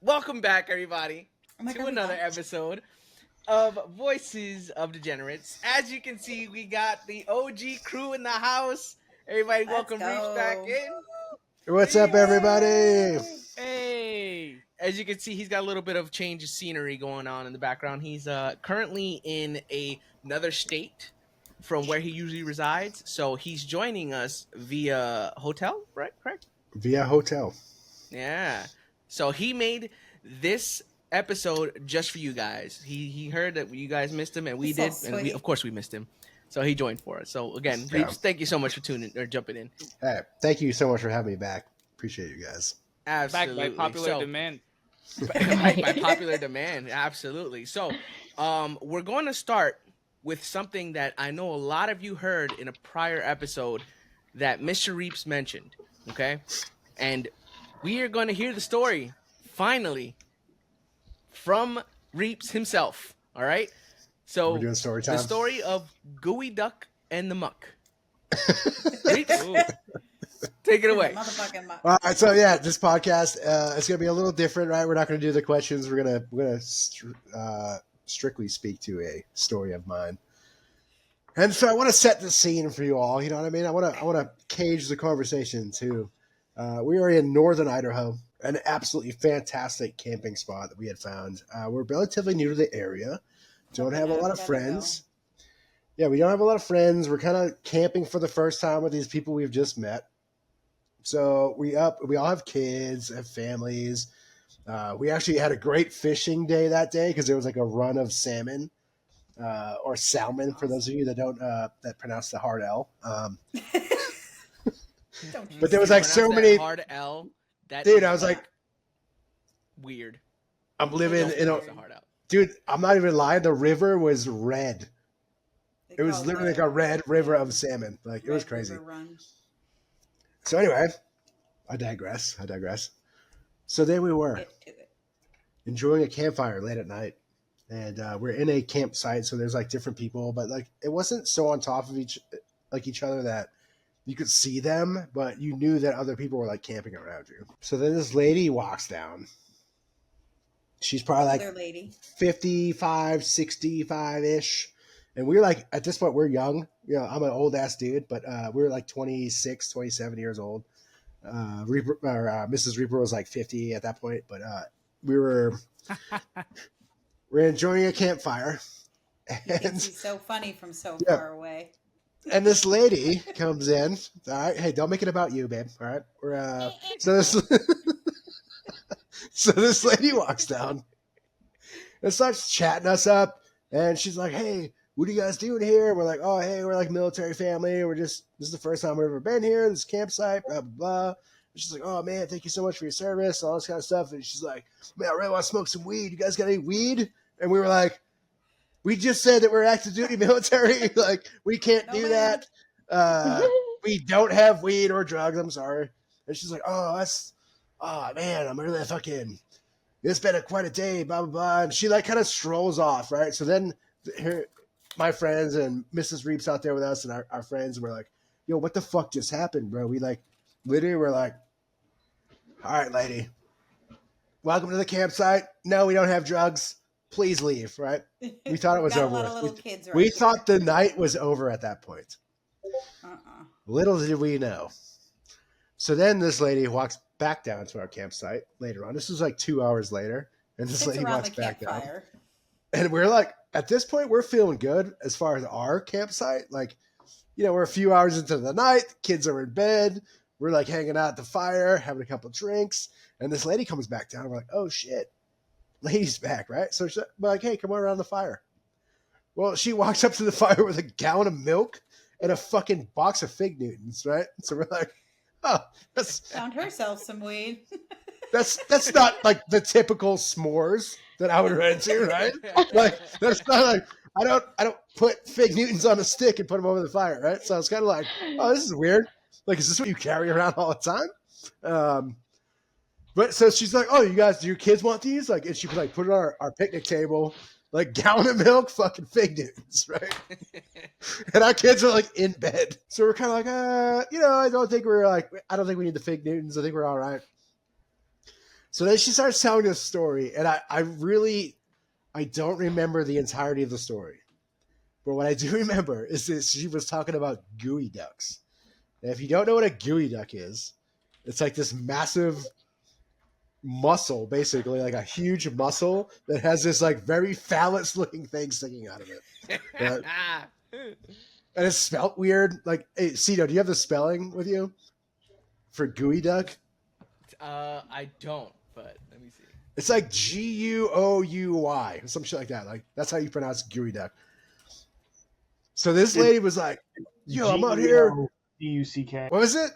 Welcome back, everybody, to another episode of Voices of Degenerates. As you can see, we got the OG crew in the house. Everybody, welcome Reaps back in. What's up, everybody? Hey! As you can see, he's got a little bit of change of scenery going on in the background. He's currently in another state from where he usually resides, so he's joining us via hotel, right? Correct? Via hotel. Yeah. So he made this episode just for you guys. He heard that you guys missed him, and we did, and we, of course, we missed him. So he joined for us. So again, Reaps, thank you so much for jumping in. Hey, thank you so much for having me back. Appreciate you guys. Absolutely. Back by popular demand. by popular demand, absolutely. So, we're going to start with something that I know a lot of you heard in a prior episode that Mr. Reaps mentioned. Okay, and we are going to hear the story finally from Reaps himself. All right. So we're doing story time. The story of Gooey Duck and the Muck. Reaps, take it away. All right, so yeah, this podcast it's gonna be a little different, right? We're not gonna do the questions. We're gonna strictly speak to a story of mine, and so I want to set the scene for you all. You know what I mean? I want to cage the conversation too. We are in northern Idaho, an absolutely fantastic camping spot that we had found. We're relatively new to the area. Don't have a lot of friends. Yeah, we don't have a lot of friends. We're kind of camping for the first time with these people we've just met. So we all have kids, have families. We actually had a great fishing day that day because there was like a run of salmon or salmon for those of you that don't that pronounce the hard L. But there was like so many hard L. Dude, I was like weird. I'm living in a hard L. Dude, I'm not even lying. The river was red. It was literally like a red river of salmon. Like, it was crazy. So anyway, I digress. So there we were, enjoying a campfire late at night. And we're in a campsite, so there's like different people. But like, it wasn't so on top of each other that you could see them, but you knew that other people were like camping around you. So then this lady walks down. She's probably like 55, 65-ish. And we were like, at this point, we're young. You know, I'm an old ass dude, but we were like 26, 27 years old. Mrs. Reaper was like 50 at that point, but we're enjoying a campfire. And it's so funny from so far away. And this lady comes in. All right, hey, don't make it about you, babe. All right, we're so this lady walks down and starts chatting us up, and she's like, "Hey, what are you guys doing here?" We're like, "Oh, hey, we're like military family. This is the first time we've ever been here. This campsite, blah, blah, blah." And she's like, "Oh, man, thank you so much for your service," all this kind of stuff. And she's like, "Man, I really want to smoke some weed. You guys got any weed?" And we were like, "We just said that we're active duty military. Like, we can't do that. We don't have weed or drugs. I'm sorry." And she's like, "Oh, man, I'm really fucking, it's been quite a day, blah, blah, blah." And she like kind of strolls off, right? So then my friends and Mrs. Reaps out there with us and our friends were like, "Yo, what the fuck just happened, bro?" We like, literally were like, "All right, lady, welcome to the campsite. No, we don't have drugs. Please leave," right? We thought it was over. We thought the night was over at that point. Little did we know. So then this lady walks back down to our campsite later on. This was like 2 hours later. And this lady walks back down. And we're like, at this point, we're feeling good as far as our campsite. Like, you know, we're a few hours into the night. The kids are in bed. We're like hanging out at the fire, having a couple of drinks. And this lady comes back down. We're like, "Oh, shit. Lady's back," right? So we're like, "Hey, come on around the fire." Well, she walks up to the fire with a gallon of milk and a fucking box of Fig Newtons, right? So we're like, "Oh, found herself some weed." That's not like the typical s'mores that I would run into, right? Like, that's not like, I don't put Fig Newtons on a stick and put them over the fire, right? So it's kind of like, "Oh, this is weird. Like, is this what you carry around all the time?" But so she's like, "Oh, you guys, do your kids want these?" Like, and she like put it on our picnic table. like gallon of milk, fucking fig Newtons, right? And our kids are like in bed. So we're kind of like, I don't think we need the fig Newtons. I think we're all right. So then she starts telling this story, and I don't remember the entirety of the story. But what I do remember is that she was talking about gooey ducks. And if you don't know what a gooey duck is, it's like this massive muscle, basically like a huge muscle that has this like very phallus looking thing sticking out of it. And it's spelt weird. Like, hey, CDog, do you have the spelling with you for gooey duck? I don't, but let me see. It's like G-U-O-U-Y or some shit like that. Like, that's how you pronounce gooey duck. So this lady was like, yo, I'm out here. D-U-C-K. What was it?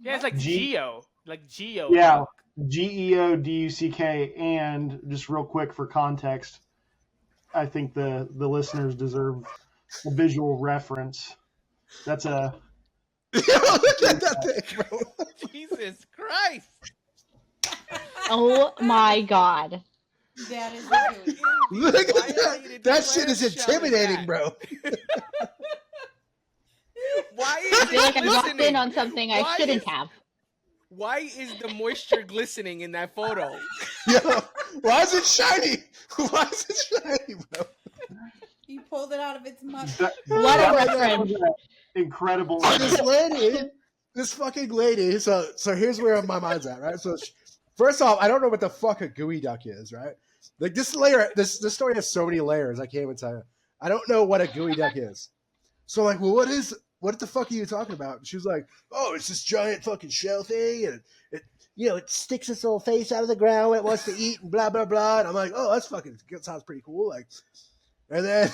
Yeah, it's like Geo. Like Geo. Yeah. Geoduck. And just real quick for context, I think the listeners deserve a visual reference. That's a... Look at that thing, bro. Jesus Christ. Oh my God. That is good. Look at that. That shit is intimidating, bro. Why I is feel like I it walked glistening? in on something I shouldn't have. Why is the moisture glistening in that photo? Yo, why is it shiny? Why is it shiny, bro? You pulled it out of its muck. What a reference. Incredible. This fucking lady. So here's where my mind's at, right? So first off, I don't know what the fuck a gooey duck is, right? Like this story has so many layers. I can't even tell you. I don't know what a gooey duck is. So I'm like, well, what the fuck are you talking about? And she was like, oh, it's this giant fucking shell thing, and it sticks its little face out of the ground when it wants to eat, and blah blah blah. And I'm like, oh, that sounds pretty cool. Like, and then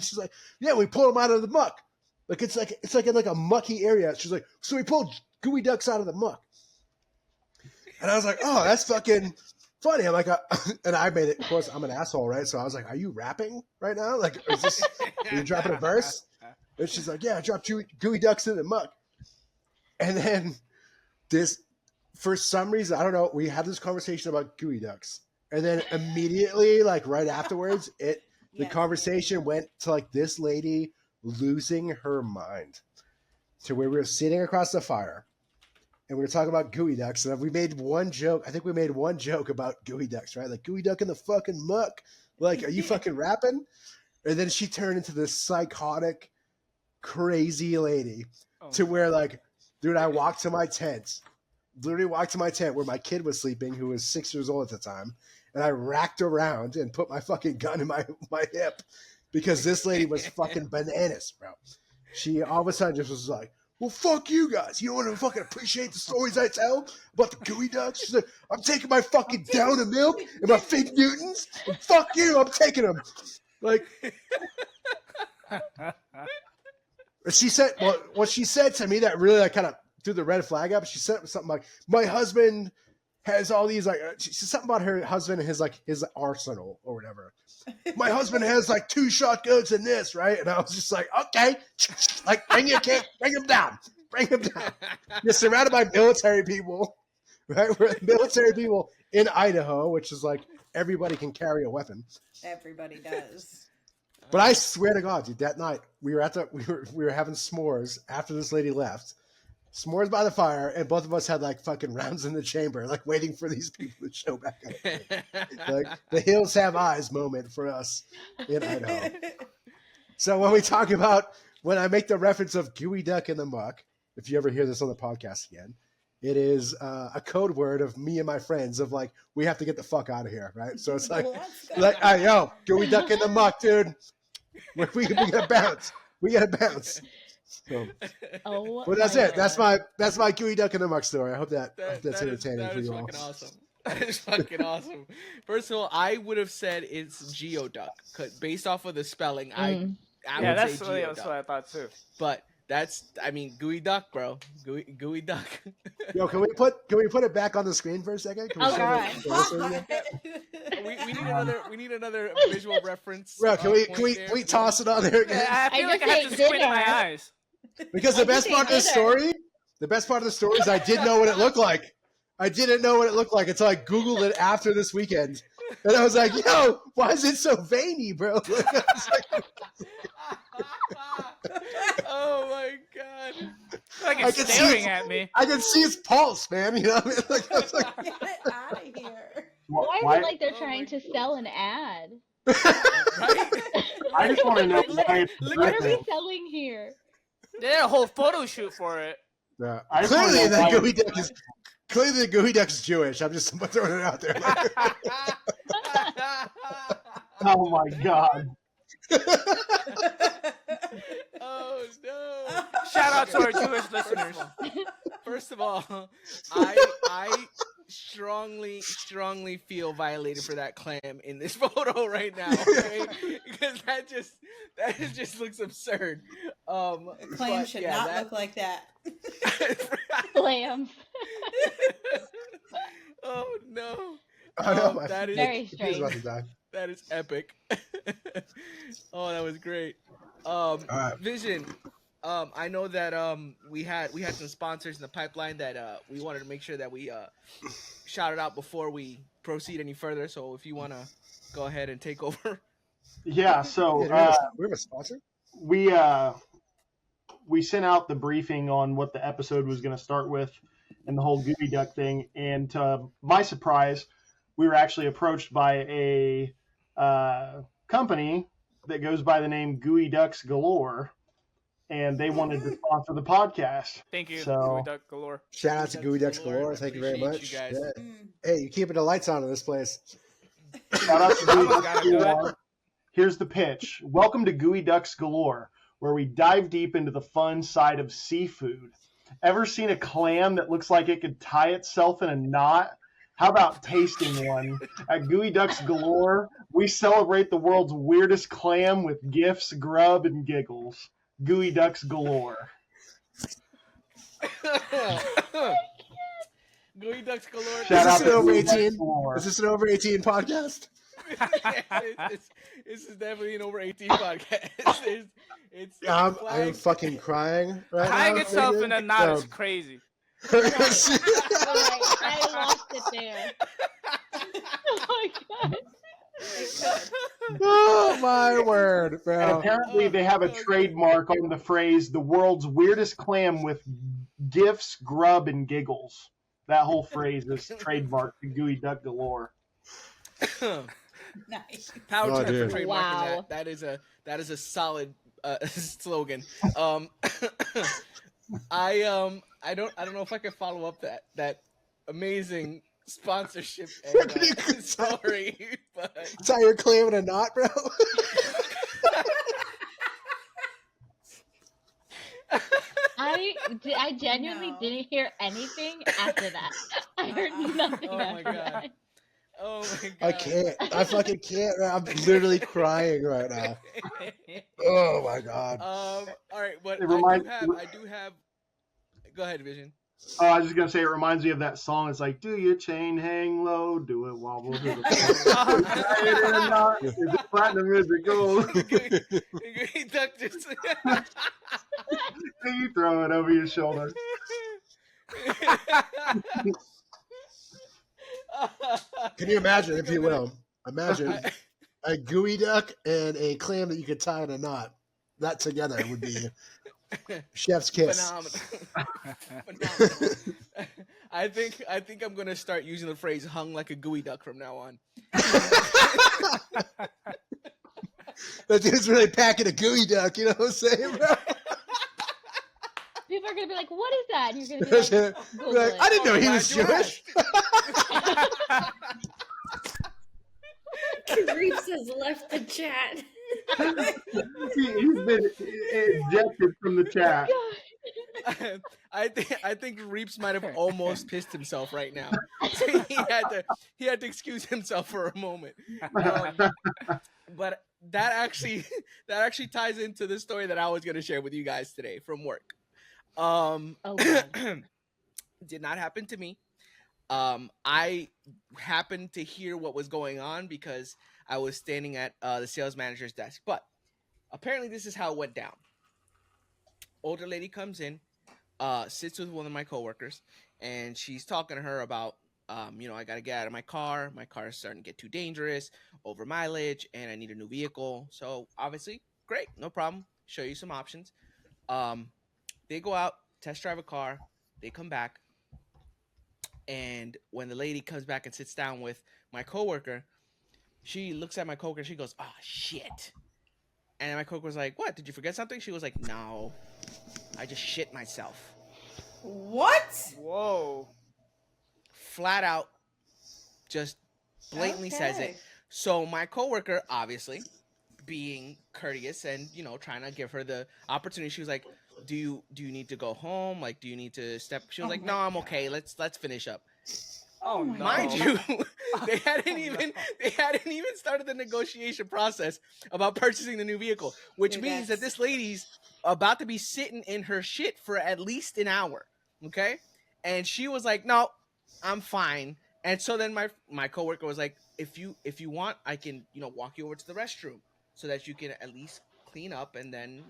she's like, yeah, we pull them out of the muck. Like it's like in like a mucky area. She's like, so we pulled gooey ducks out of the muck. And I was like, oh, that's fucking funny. I'm like, and I made it. Of course, I'm an asshole, right? So I was like, are you rapping right now? Like, are you dropping a verse? And she's like, yeah, I dropped gooey ducks in the muck. And then for some reason, I don't know, we had this conversation about gooey ducks. And then immediately, like right afterwards, the conversation went to like this lady losing her mind to where we were sitting across the fire and we were talking about gooey ducks. And we made one joke. I think we made one joke about gooey ducks, right? Like, gooey duck in the fucking muck. Like, are you fucking rapping? And then she turned into this psychotic, crazy lady to where, like, dude, I walked to my tent, literally walked to my tent where my kid was sleeping, who was 6 years old at the time, and I racked around and put my fucking gun in my hip because this lady was fucking bananas, bro. She all of a sudden just was like, well, fuck you guys. You don't want to fucking appreciate the stories I tell about the gooey ducks? She's like, I'm taking my fucking down of milk and my fig Newtons, and fuck you, I'm taking them. Like... She said, well, what she said to me that really like kind of threw the red flag up. She said something like, "My husband has all these like." She said something about her husband and his arsenal or whatever. My husband has like 2 shotguns in this, right? And I was just like, okay, like bring him down. You're surrounded by military people, right? We're military people in Idaho, which is like everybody can carry a weapon. Everybody does. But I swear to God, dude, that night we were having s'mores after this lady left. S'mores by the fire, and both of us had like fucking rounds in the chamber, like waiting for these people to show back up. Like the hills have eyes moment for us in Idaho. So when I make the reference of gooey duck in the muck, if you ever hear this on the podcast again, it is a code word of me and my friends of like, we have to get the fuck out of here, right? So it's like, hey, yo, gooey duck in the muck, dude. We gotta bounce. We gotta bounce. So, but that's it. God. That's my gooey duck in the muck story. I hope that's entertaining for you all. Awesome. That is fucking awesome. First of all, I would have said it's Geoduck, based off of the spelling. I would that's say Geoduck. what I thought too. But gooey duck, bro. Gooey duck. Yo, can we put it back on the screen for a second? Can we Oh, God. we need another visual reference. Bro, can we toss it on there again? I feel like I have to squint my eyes. Because the best part of the story is I didn't know what it looked like. I didn't know what it looked like until I Googled it after this weekend. And I was like, yo, why is it so veiny, bro? Like, I was like, Oh my god. Like I it's can see staring it. at me. I can see his pulse, man. You know what I mean? Like, I was like, Get it out of here. Why is Why- it like they're Oh trying my- to sell an ad? Right? I just want to know why it's Look What at are dripping. we selling here? They had a whole photo shoot for it. yeah. I just wanna Clearly, know the why gooey it's- duck is Jewish. I'm just throwing it out there. Like, Oh my god. Oh no. Shout out to our Okay. Jewish listeners. First of all, I strongly feel violated for that clam in this photo right now, okay? Because that just looks absurd. A claim but should yeah, not that- look like that. Clams. Oh no. I know, my that is Very feet is about strange. to die. that is epic. Oh, that was great. right. Vision. I know that we had some sponsors in the pipeline that we wanted to make sure that we shouted out before we proceed any further. So if you want to go ahead and take over. Yeah, so Yeah, we have a sponsor. we sent out the briefing on what the episode was going to start with and the whole Gooey Duck thing. And to my surprise, we were actually approached by a company that goes by the name Gooey Ducks Galore, and they wanted to sponsor the podcast. Thank you, So- Gooey Duck Galore. Shout out to Gooey Ducks Galore. Galore. Thank you very Appreciate much. you guys. Yeah. Mm. Hey, you're keeping the lights on in this place. Shout out to Gooey Someone's Ducks gotta do it. Galore. Here's the pitch. Welcome to Gooey Ducks Galore, where we dive deep into the fun side of seafood. Ever seen a clam that looks like it could tie itself in a knot? How about tasting one? At Gooey Ducks Galore, we celebrate the world's weirdest clam with gifts, grub, and giggles. Gooey Ducks Galore. Gooey Ducks Galore. Shout out Is this to an over Gooey Ducks 18? Galore. Is this an over 18 podcast? This is definitely an over 18 podcast. It's I'm flagged. fucking crying right Tying now. itself in a knot is Um, crazy. Alright, I lost it there. Oh my god. oh my word, And bro. apparently they have a trademark on the phrase, the world's weirdest clam with gifts, grub, and giggles. That whole phrase is trademarked to Gooey Duck Galore. Nice. Power Oh, to them dude. for trademarking Wow. that. That is a solid slogan. I don't know if I can follow up that amazing sponsorship and, story, but Tie your clam in a knot, bro. I genuinely No. didn't hear anything after that. I heard nothing Oh my after God. that. oh my god, I can't. I fucking can't. I'm literally crying right now. Oh my god. all right, but It reminds- I do have. Go ahead, Vision. Oh, I was just gonna say it reminds me of that song. It's like, do your chain hang low, do it wobble to the floor. Tie it in a knot. Is it platinum? Is it gold? Gooey Duck just. You throw it over your shoulder. Can you imagine, if you will? Imagine a gooey duck and a clam that you could tie in a knot. That together would be chef's kiss. Phenomenal. I think I'm gonna start using the phrase "hung like a gooey duck" from now on. That dude's really packing a gooey duck, you know what I'm saying, bro? People are gonna be like, "What is that?" And you're gonna be like, Google Like, it. I didn't know he Glad was you Jewish. Reaps has left the chat. He's been ejected from the chat. I think Reaps might have almost pissed himself right now. he had to excuse himself for a moment. But that actually ties into the story that I was going to share with you guys today from work. Oh, God. Did not happen to me. I happened to hear what was going on because I was standing at the sales manager's desk. But apparently this is how it went down. Older lady comes in, sits with one of my coworkers, and she's talking to her about I got to get out of my car. My car is starting to get too dangerous, over mileage, and I need a new vehicle. So obviously, great, no problem. Show you some options. They go out, test drive a car. They come back. And when the lady comes back and sits down with my coworker, she looks at my coworker. She goes, "Oh, shit." And my coworker was like, "What? Did you forget something?" She was like, "No, I just shit myself." What? Whoa. Flat out, just blatantly says it. Okay. So my coworker, obviously, being courteous and trying to give her the opportunity, she was like, "Do you need to go home? Like, do you need to step?" She was Oh like, my "No, I'm God. okay. Let's finish up." Oh, my no. Mind you, they hadn't Oh, even no. they hadn't even started the negotiation process about purchasing the new vehicle, which Dude, means that that's- this lady's about to be sitting in her shit for at least an hour. Okay, and she was like, "No, I'm fine." And so then my coworker was like, "If you want, I can walk you over to the restroom so that you can at least clean up and then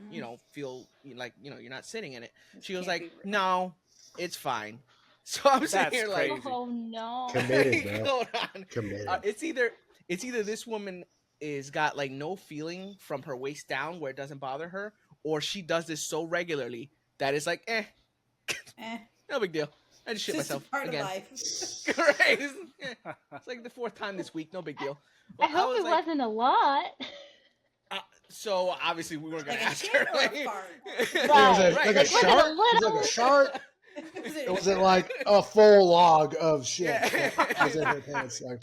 feel like you're not sitting in it." This She was can't like, be real. "No, it's fine." So I'm sitting That's here like, crazy. Oh no. Committed, bro. hold on. Committed. It's either this woman is got like no feeling from her waist down where it doesn't bother her, or she does this so regularly that it's like, Eh, no big deal. I just shit just a myself part again. of life. Right? It's like the 4th time this week. No big deal. I hope was it like, wasn't a lot. So obviously we weren't gonna Like a ask shit her. or a like- fart? It was Right. like Right. a Was it a shark. It was like little? a shark. Was It wasn't like a full log of shit Yeah. that was in her pants. Like,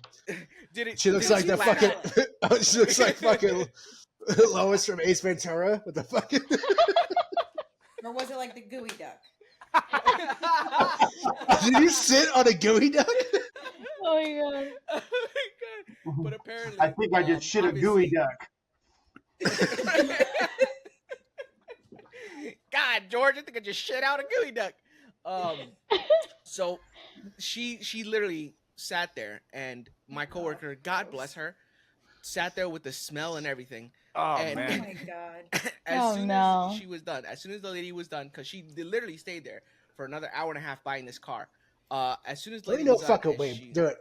Did it? she looks did like it the splat fucking. out? She looks like fucking Lois from Ace Ventura with the fucking. Or was it like the gooey duck? Did you sit on a gooey duck? Oh my god. Oh my god! But apparently, I think I just shit a gooey duck. God, George, I think I just shit out a gooey duck. So she literally sat there, and my coworker, God bless her, sat there with the smell and everything. Oh, And- Oh man. my god. As Oh, soon no. as she was done, as soon as the lady was done, because she literally stayed there for another hour and a half buying this car. As soon as the There lady ain't no was done, fucking and way. she- Do it.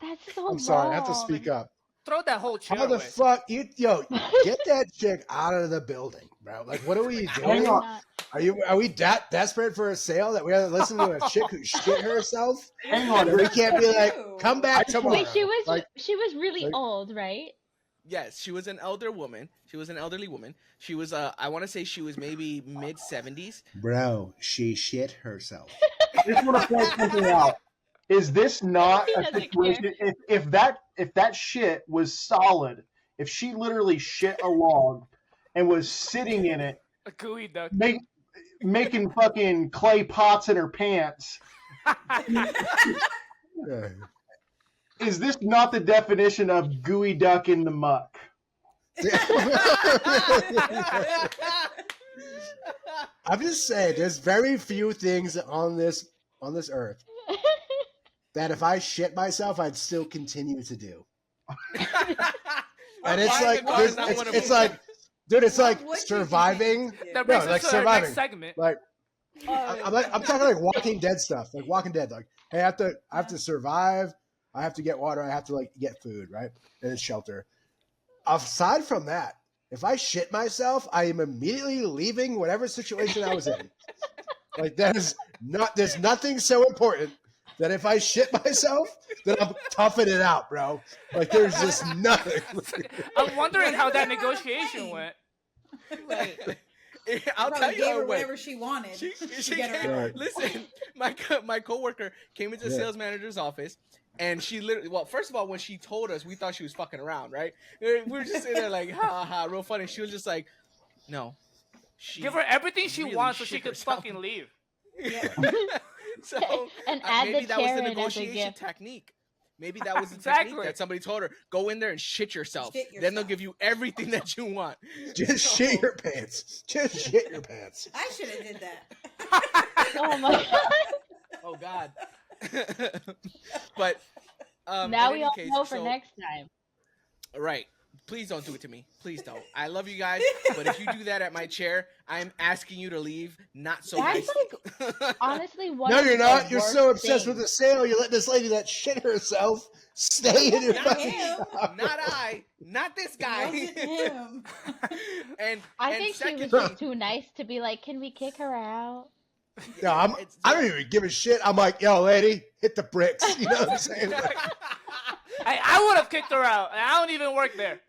That's so I'm sorry. I have to long. speak up. Throw that whole chair How the away. fuck yo get that chick out of the building, bro? Like, what are we Hang doing? on. Are we that desperate for a sale that we have to listen to a chick who shit herself? Hang on. And we can't be like, Ew. come back tomorrow. Wait, she was like, really like- old, right? Yes, she was an elder woman. She was an elderly woman. She was I want to say she was maybe mid 70s. bro, she shit herself. I just want to point something out. Is this not He a doesn't situation? If that shit was solid, if she literally shit a log and was sitting in it, A gooey duck. making fucking clay pots in her pants, Yeah. is this not the definition of gooey duck in the muck? I'm just saying, there's very few things on this earth that if I shit myself, I'd still continue to do. And it's Buying like, a car is not one of it's them. like, dude, it's like What would you surviving. do? That No, brings like us to our surviving. next segment. Like, I'm talking like Walking Dead stuff, like Walking Dead. Like, hey, I have to survive. I have to get water. I have to like get food, right, and shelter. Aside from that, if I shit myself, I am immediately leaving whatever situation I was in. Like, there's nothing so important that if I shit myself, that I'm toughing it out, bro. Like, there's just nothing. I'm wondering how that What is negotiation that went. I'll Probably tell you gave how her it went. whatever she wanted. She to get her came, out. Right. listen, my coworker came into the Yeah. sales manager's office, and she literally, well, first of all, when she told us, we thought she was fucking around, right? We were just sitting there like, ha ha, real funny. She was just like, no. She Give her everything she really wants so shit she could herself. fucking leave. Yeah. So And add maybe the that was chair the in as a negotiation gift. technique. Maybe that was the Exactly. technique that somebody told her, go in there and shit yourself. Shit Then they'll yourself. give you everything that you want. Just shit your pants. Just shit your pants. I should have did that. Oh my god. Oh God. But Now in we any all case, know for so- next time. Right. Please don't do it to me. Please don't. I love you guys, but if you do that at my chair, I'm asking you to leave. Not so That's nice. Honestly, one No, of you're the not. You're so worst obsessed with things. the sale. You let this lady that shit herself stay in your Not fucking him. shop. Not I. Not this It guy. wasn't him. and I and think she was secondly, just too nice to be like, can we kick her out? No, I don't even give a shit. I'm like, yo, lady, hit the bricks. You know what I'm saying? Like, I would have kicked her out. And I don't even work there.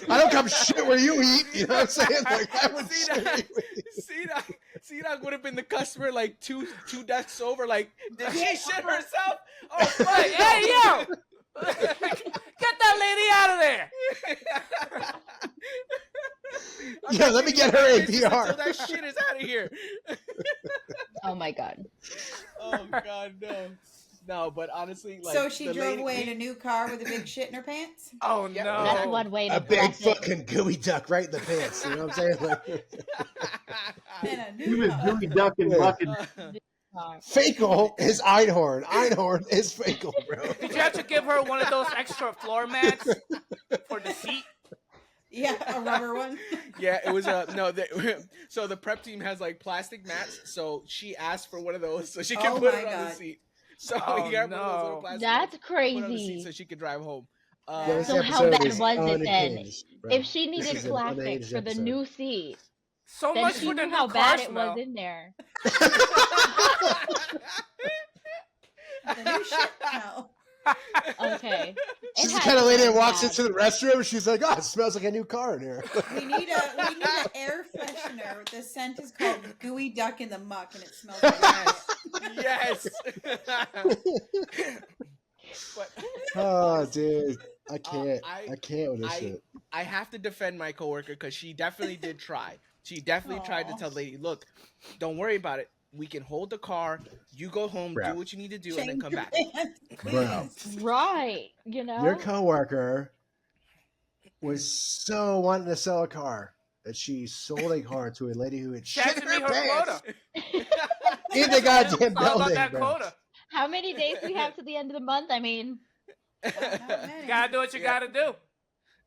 I don't come shit where you eat. You know what I'm saying? Like, I would See shit that? where you eat. C-Dog would have been the customer like two desks over. Like, did she shit herself? Oh, fuck. Hey, yo! Get that lady out of there! Yeah, let me get her Until APR. that shit is out of here. Oh my god. Oh God, no. No, but honestly, like, So she the drove lady- away in a new car with a big shit in her pants? Oh, Yeah. no. That's one way to A big dress it. fucking gooey duck right in the pants. You know what I'm saying? Like, In a He new was car. Dewey Ducking bucking. Fecal is Einhorn. Einhorn is fecal, bro. Did you have to give her one of those extra floor mats for the seat? Yeah, a rubber one. Yeah, it was no. So the prep team has like plastic mats. So she asked for one of those so she can Oh put my it on the God. seat. So Oh, he got one of those little no. plastic That's mats, put it on the seat crazy. so she could drive home. Yeah. This So how episode bad is was it then? unhinged, bro. If she This needed is an plastic unhinged for the episode. new seat, So then much she for the knew new how car bad it smell. was in there. The new shit smell. Okay. She's It the had kind of to lady be that walks bad. into the restroom and she's like, "Oh, it smells like a new car in here." We need an air freshener. The scent is called Gooey Duck in the Muck, and it smells like Yes. But Oh, dude, I can't. I- I can't with this I- shit. I have to defend my coworker because she definitely did try. She definitely tried to Aw. tell the lady, "Look, don't worry about it. We can hold the car. You go home, Right. do what you need to do, and then come back." Bro. Right. You know? Your coworker was so wanting to sell a car that she sold a car to a lady who had She had shit to in her meet her pants quota. in the goddamn It's all about building, that bro. quota. How many days we have to the end of the month? I mean, You gotta do what you gotta do.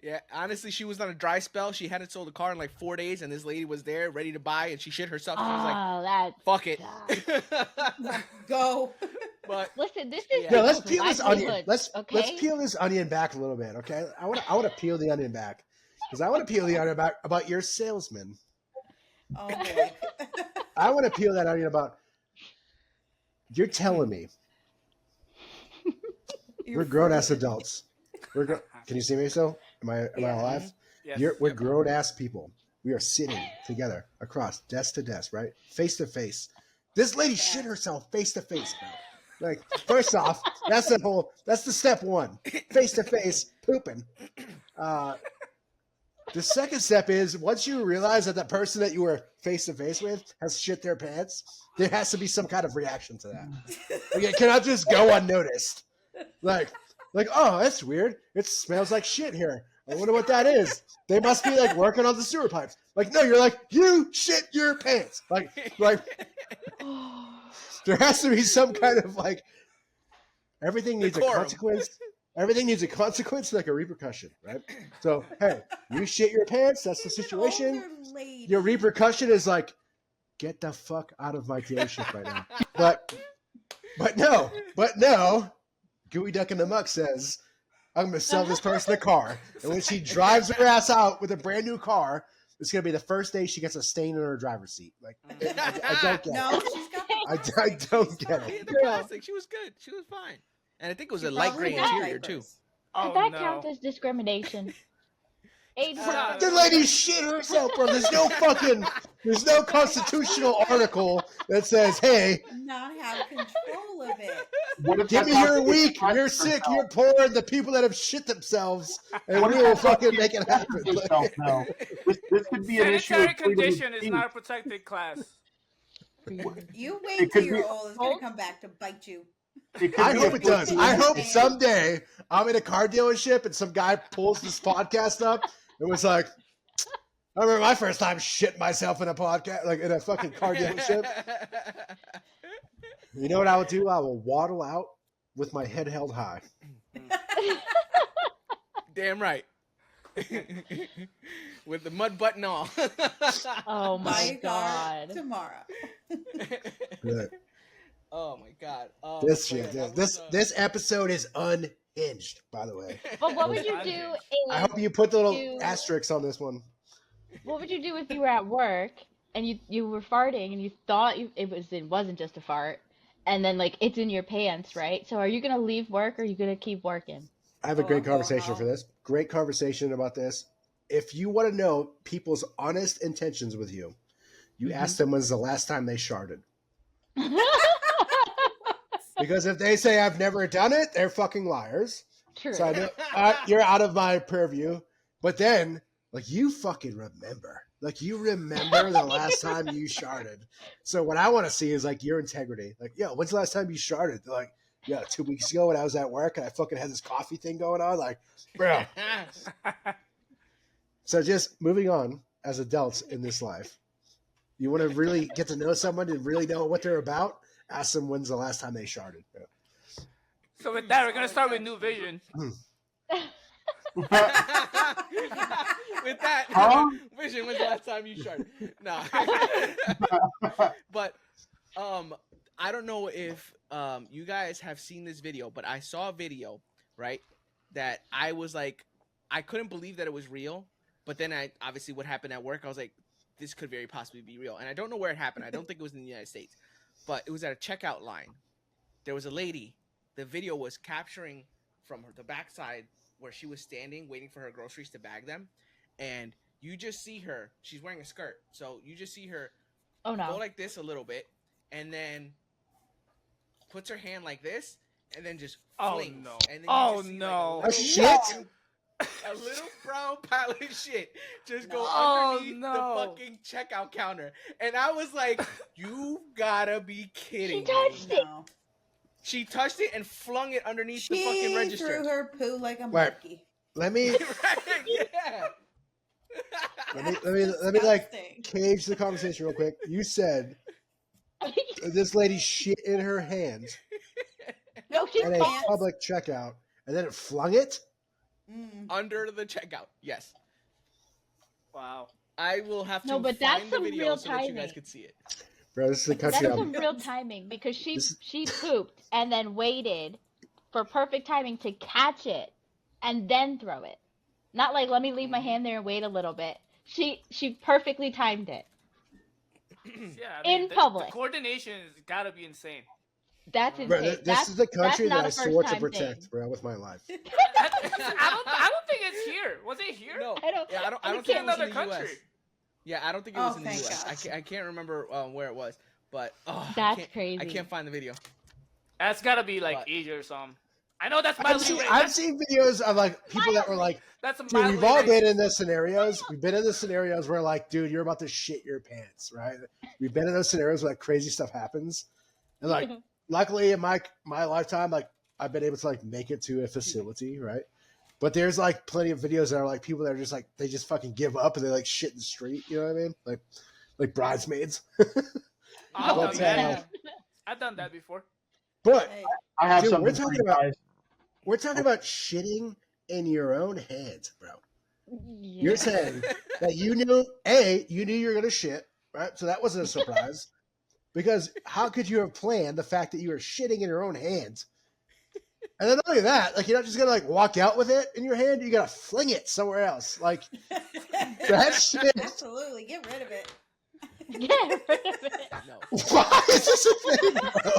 Yeah, honestly, she was on a dry spell. She hadn't sold a car in like 4 days, and this lady was there ready to buy, and she shit herself. And she was like, oh, that's "Fuck it." Go. But listen. This is Yeah. No, let's people's peel this onion. livelihood, Let's okay? peel this onion back a little bit, okay? I want to peel the onion back because I want to peel the onion back about your salesman. Oh boy. I want to peel that onion about. You're telling me we're grown ass adults. Can you see me? So am I Yeah. alive? Yes. We're grown ass people. We are sitting together across desk to desk, right? Face to face. This lady shit herself face to face, bro. Like, first off, that's the step one. Face to face, pooping. The second step is once you realize that the person that you were face to face with has shit their pants, there has to be some kind of reaction to that. Like, it cannot just go unnoticed. Like, oh, that's weird. It smells like shit here. I wonder what that is. They must be like working on the sewer pipes. Like, no, you're like, you shit your pants. Like there has to be some kind of like everything needs Decorum. a consequence. Everything needs a consequence, like a repercussion, right? So, hey, you shit your pants. That's the situation. Older lady. Your repercussion is like, get the fuck out of my dealership right now. But no. Gooey Duck in the Muck says, I'm going to sell this person a car. And when she drives her ass out with a brand new car, it's going to be the first day she gets a stain in her driver's seat. Like, I don't get No, it. she's got the I don't get she it. had the plastic. She was good. She was fine. And I think it was a light probably gray had interior too. diapers. Oh, that no. counts as discrimination. Age The lady shit herself, bro. There's no constitutional article that says, hey, Not have control of it. What if give me that's how you're she weak, expressed you're sick, herself? you're poor, and the people that have shit themselves, and What we if will that's how fucking she make it happen. expressed herself, though? This could be an issue Sanitary of freedom of condition is speech. not a protected class. You wait It till could you're be- old. It's gonna come back to bite you. It could I be hope a it does. freedom I of hope speech. someday I'm in a car dealership and some guy pulls this podcast up and was like, I remember my first time shitting myself in a podcast, like in a fucking car dealership. You know what I would do? I will waddle out with my head held high. Damn right. With the mud button on. Oh Buy my a car god. tomorrow. Good. Oh my god. This but yeah, shit. that This was, this episode is unhinged, by the way. But what would you I'm do hinged. I if hope you put the little you asterisks on this one. what would you do if you were at work and you were farting and you thought it wasn't just a fart and then like it's in your pants, right? So are you gonna leave work or are you gonna keep working? I have a Oh, great I'm going conversation for home. this. Great conversation about this. If you want to know people's honest intentions with you, you ask them when's the last time they sharded. Because if they say I've never done it, they're fucking liars. True. So I know you're out of my purview. But then, like, you fucking remember. Like, you remember the last time you sharded. So what I want to see is, like, your integrity. Like, yo, when's the last time you sharded? They're like, yeah, 2 weeks ago when I was at work and I fucking had this coffee thing going on. Like, bro. So just moving on as adults in this life. You want to really get to know someone and really know what they're about? Ask them when's the last time they sharded. Yeah. So with that, we're gonna start with New Vision. With that, Huh? Vision, when's the last time you sharded? No. But I don't know if you guys have seen this video, but I saw a video, right? That I was like, I couldn't believe that it was real. But then I obviously what happened at work, I was like, this could very possibly be real. And I don't know where it happened. I don't think it was in the United States, but it was at a checkout line. There was a lady. The video was capturing from the backside where she was standing, waiting for her groceries to bag them. And you just see her. She's wearing a skirt. So you just see her Oh go no. like this a little bit and then puts her hand like this and then just Oh, flings. no. And then you Oh, just see, no. Like, Oh, shit. a little brown pile of shit just go Oh, underneath no. the fucking checkout counter. And I was like, you gotta be kidding She touched me. it. No. She touched it and flung it underneath the fucking She register. threw her poo like a Right. monkey. Let me Right? Yeah. let me like Disgusting. cage the conversation real quick. You said this lady shit in her hand No, she at a fought. public checkout and then it flung it. Mm. Under the checkout. Yes. Wow. I will have to No, but that's find the some video real so that you guys timing. could see it. Bro, this is the That's country some I'm real timing because she This is- she pooped and then waited for perfect timing to catch it and then throw it. Not like let me leave my hand there and wait a little bit. She perfectly timed it. Yeah. In the public. coordination has gotta be insane. That's Bro, insane. this is the country that's not that I a swore to first-time protect, thing. bro, with my life. I don't think it's here. Was it here? No. I don't. Yeah, I don't I think can't it was in another the country. US. Yeah, I don't think it Oh, was in the thank US. God. I can't remember where it was, but That's I can't, crazy. I can't find the video. That's gotta be like But- Asia or something. I know that's I've mildly seen, racist. I've seen videos of like people that were like, That's a dude, mildly we've all racist. been in those scenarios. We've been in the scenarios where like, dude, you're about to shit your pants, right? We've been in those scenarios where like crazy stuff happens. And like luckily in my lifetime, like I've been able to like make it to a facility, right? But there's like plenty of videos that are like people that are just like they just fucking give up and they like shit in the street, you know what I mean? Like bridesmaids. I've Well, done that. yeah. I've done that before. But Hey, I have Dude, something we're for talking you about- guys. we're talking about shitting in your own hands, bro. Yeah. You're saying that you knew you were gonna shit, right? So that wasn't a surprise. Because how could you have planned the fact that you were shitting in your own hands? And then not only that, like you're not just gonna like walk out with it in your hand, you gotta fling it somewhere else. Like that shit. Absolutely. Get rid of it. Get rid of it. No. Why is this a thing, bro?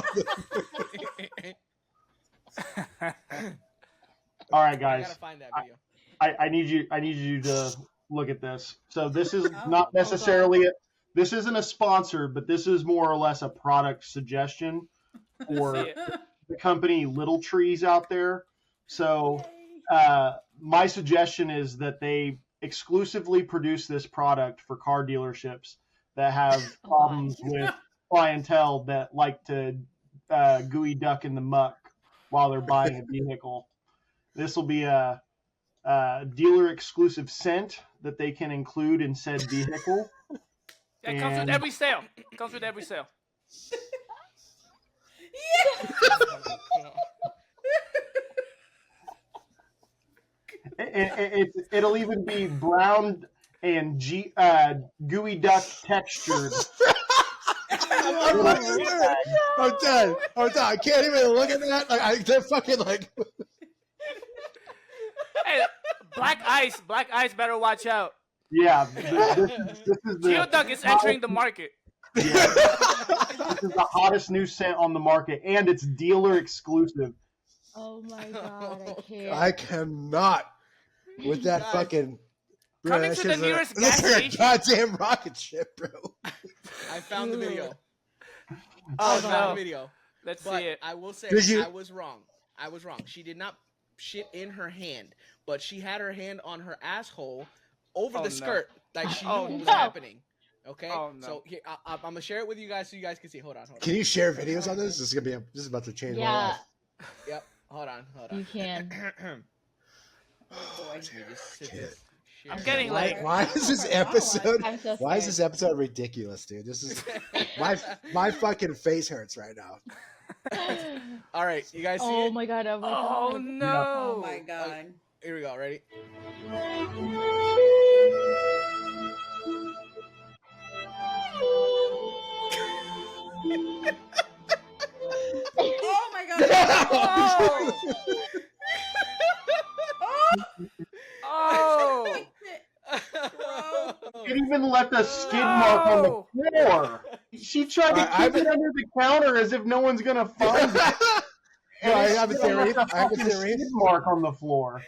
All right, I guys. gotta find that video. I need you to look at this. So this is Oh, not hold necessarily this isn't a sponsor, but this is more or less a product suggestion for See it. the company Little Trees out there. So Yay. my suggestion is that they exclusively produce this product for car dealerships that have problems with clientele that like to gooey duck in the muck while they're buying a vehicle. This will be a dealer exclusive scent that they can include in said vehicle. It comes with And- every sale. Comes with every sale. It'll even be brown and gooey duck textured. I'm done. I can't even look at that. Like, they're fucking like. Hey, black ice better watch out. Yeah, this is the Geoduck is entering the market. this is the hottest new scent on the market, and it's dealer exclusive. Oh my god, I can't. I cannot with that Guys. fucking. Bro, Coming that to the shit's nearest it looks gas like a station. goddamn rocket ship, bro. I found the video. Oh I found no. the video. Let's But see it. I will say Did you- I was wrong. She did not shit in her hand, but she had her hand on her asshole over Oh, the no. skirt, like she knew Oh, what was no. happening. Okay, Oh, no. so here I'm gonna share it with you guys so you guys can see. Hold on. Can you share videos on this? This is about to change my Yeah, life. Yep. Hold on. you can. Oh, Let me just sit this shit I'm down. getting like Why is this episode? I'm so Why is scared. this episode ridiculous, dude? This is my fucking face hurts right now. All right, you guys see Oh it? my god, oh my oh god. no. Oh my god. Here we go. Ready? Oh my god. Oh. It even left a skid mark on the floor. She tried to I- keep it under the counter as if no one's gonna find it. No, I And have a it still theory. left I have a fucking theory. skid mark on the floor.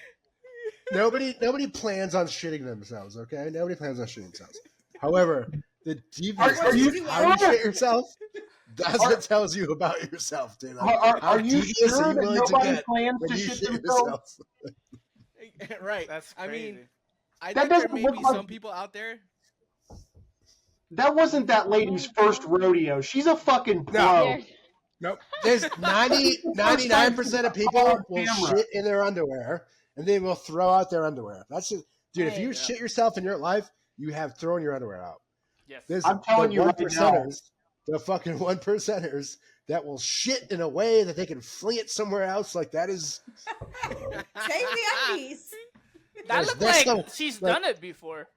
Nobody plans on shitting themselves, okay? Nobody plans on shitting themselves. However, the Are devious you how you sure? shit yourself, that's what tells you about yourself, dude. Like, how Are you devious sure are you that willing to nobody get plans when to you shit shit themselves? yourself? Right. That's I crazy. mean, I That think there doesn't may look be like- some people out there. That wasn't that lady's first rodeo. She's a fucking pro. There's- Nope. There's 99% of people will Camera. shit in their underwear and they will throw out their underwear. That's just, dude, if you Right. shit yourself in your life, you have thrown your underwear out. Yes. There's I'm telling the you right percenters, the fucking 1%ers that will shit in a way that they can fling it somewhere else. Like that is Save the undies. That looked That's like the- she's like- done it before.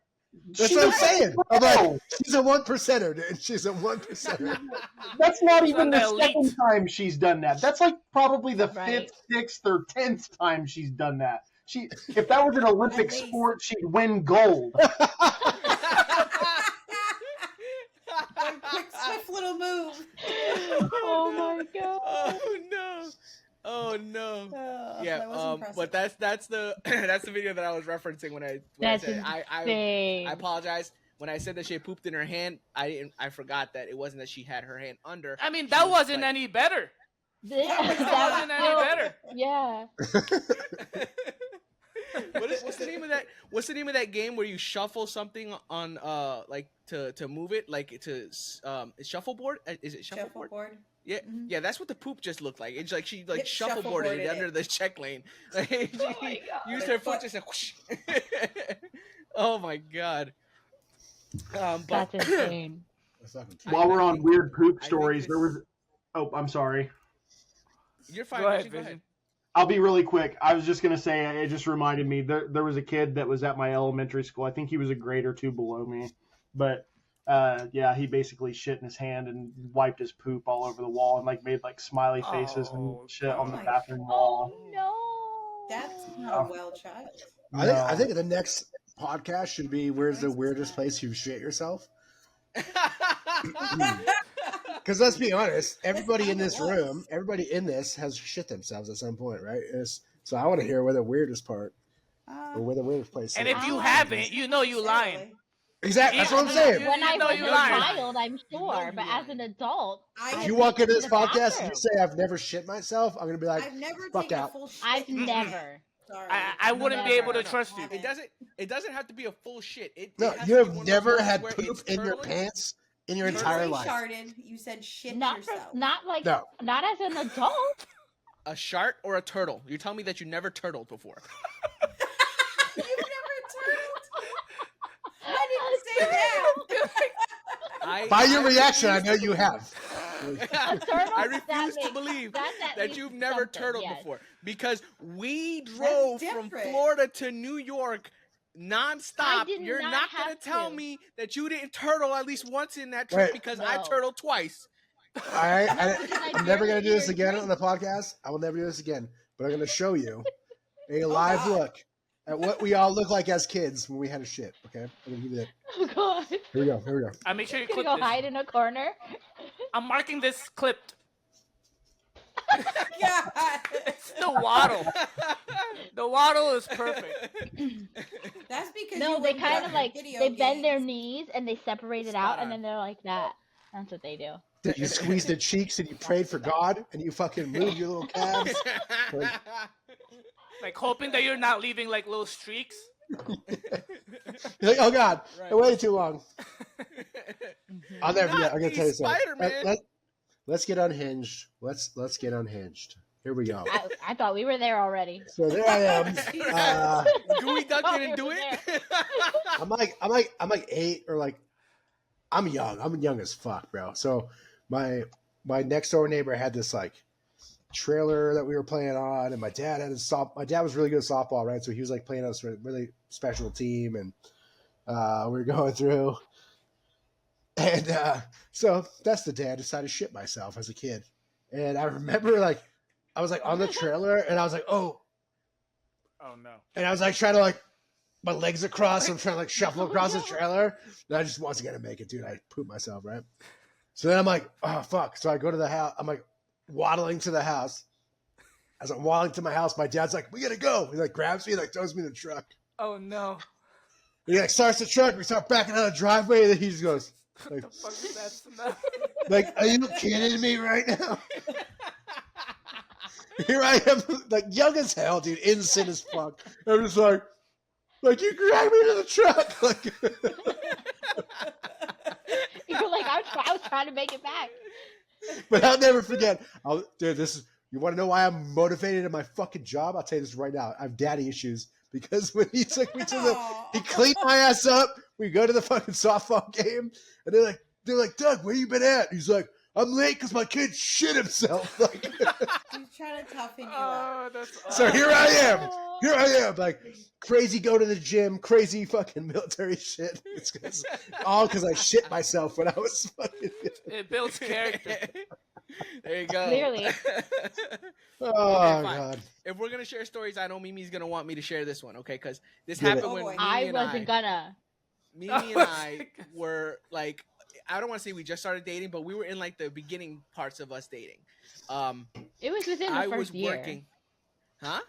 that's She's what I'm a saying. pro. I'm like, she's a 1%er, dude. She's a 1%er. That's not She's even on the the elite. second time she's done that. That's like probably the Right. 5th, 6th, or 10th time she's done that. If that was an Olympic At least. sport, she'd win gold. One quick, swift little move. oh my god. Oh no! Oh no! Yeah, that was impressive. but that's the that's the video that I was referencing when I That's said I insane. apologize when I said that she had pooped in her hand. I forgot that it wasn't that she had her hand under. I mean, She that was, wasn't like- any better. That That wasn't any better. Yeah. What's the name of that? What's the name of that game where you shuffle something on like to move it like to shuffleboard? Is it shuffleboard? Shuffleboard. Yeah, Mhm. yeah, that's what the poop just looked like. It's like she like Yep, shuffleboarded shuffleboarded it under it. the check lane. Like, she Oh my god. used her foot just like whoosh. Oh my god. But That's insane. That's fucking While we're on weird poop I think stories, there this- was. Oh, I'm sorry. you're fine. Go ahead, Vision, go ahead. Vision. I'll be really quick. I was just gonna say it just reminded me there was a kid that was at my elementary school. I think he was a grade or two below me, but yeah, he basically shit in his hand and wiped his poop all over the wall and like made like smiley faces Oh, and shit on the God. bathroom wall. Oh no. That's not a well child. I think the next podcast should be where's the weirdest place you've shit yourself? Because let's be honest, everybody in this room, everybody in this has shit themselves at some point, right? So I want to hear where the weirdest part or where the weirdest place And is. if you haven't, you know you lying. Exactly, that's what I'm saying. When I know was you a lying. child, I'm sure, you but as an adult, If you walk into this In the podcast and bathroom. you say I've never shit myself, I'm gonna be like, I've never fuck taken out. a full shit. I've never. Sorry. I wouldn't be able to Never. trust you. It doesn't have to be a full shit. It no, has you to be have one of never those had where poop it's in your turtling. pants in your You entire didn't life. say sharted. You said shit Not yourself. not like No. not as an adult. A shark or a turtle? You're telling me that you never turtled before? You've never turtled. I didn't say that. By your reaction, I know you have. A turtle? I That refuse to makes- believe that's at that least you've never something, turtled yes. before, because we drove from different. Florida to New York nonstop. I did You're not not gonna have tell to. me that you didn't turtle at least once in that trip, Wait. because I No. turtled twice. No, because I'm never barely gonna do this even again drink. on the podcast. I will never do this again. But I'm gonna show you a Oh, live God. look at what we all look like as kids when we had a shit. Okay, I'm gonna give you that. Oh god. Here we go. Here we go. I make sure you Gonna clip go this. hide in a corner. I'm marking this clipped. Yeah. It's the waddle. The waddle is perfect. That's because No, you they wouldn't kind play of like video they bend their games. knees and they separate it Spot out, on. and then they're like that. That's what they do. Did you squeeze the cheeks and you prayed for God and you fucking moved your little calves? Like hoping that you're not leaving like little streaks. You're like, oh God, Right. I waited too long. I'll never forget. Not I'm gonna me, tell you something. Spider-Man. Let's get unhinged. Let's get unhinged. Here we go. I thought we were there already. So there I am. Gooey Duck Oh, didn't do we were it. I'm like 8 or like I'm young. I'm young as fuck, bro. So my next door neighbor had this like trailer that we were playing on, and my dad was really good at softball, right? So he was like playing on this really special team, and we were going through, and so that's the day I decided to shit myself as a kid. And I remember like I was like on the trailer, and I was like, oh, Oh no. and I was like trying to like my legs across. I'm trying to like shuffle across the trailer. And I just wasn't gonna make it, dude. I pooped myself, right? So then I'm like, oh fuck. So I go to the house. I'm like waddling to the house. As I'm waddling to my house, my dad's like, we gotta go. He like grabs me and like throws me in the truck. Oh no. And he like starts the truck. We start backing out of the driveway, and then he just goes, What the fuck is that smell? like, are you kidding me right now? Here I am, like young as hell, dude, innocent as fuck. I'm just like you dragged me to the truck. Like, You're like, I was trying to make it back. but I'll never forget. Dude, you want to know why I'm motivated in my fucking job? I'll tell you this right now. I have daddy issues because when he took me to he cleaned my ass up. We go to the fucking softball game, and they're like, Doug, where you been at? He's like, I'm late because my kid shit himself. Like, He's trying to toughen you up. Oh, that's so here I am. Here I am, like crazy. Go to the gym, crazy fucking military shit. It's all because I shit myself when I was fucking. It builds character. There you go. Clearly. Oh fine. God. If we're gonna share stories, I know Mimi's gonna want me to share this one, okay? Because this Get it. happened Oh, when boy. Mimi I and wasn't gonna. Mimi Oh, and I were like, I don't want to say we just started dating, but we were in like the beginning parts of us dating. It was within the I first was year. working, huh?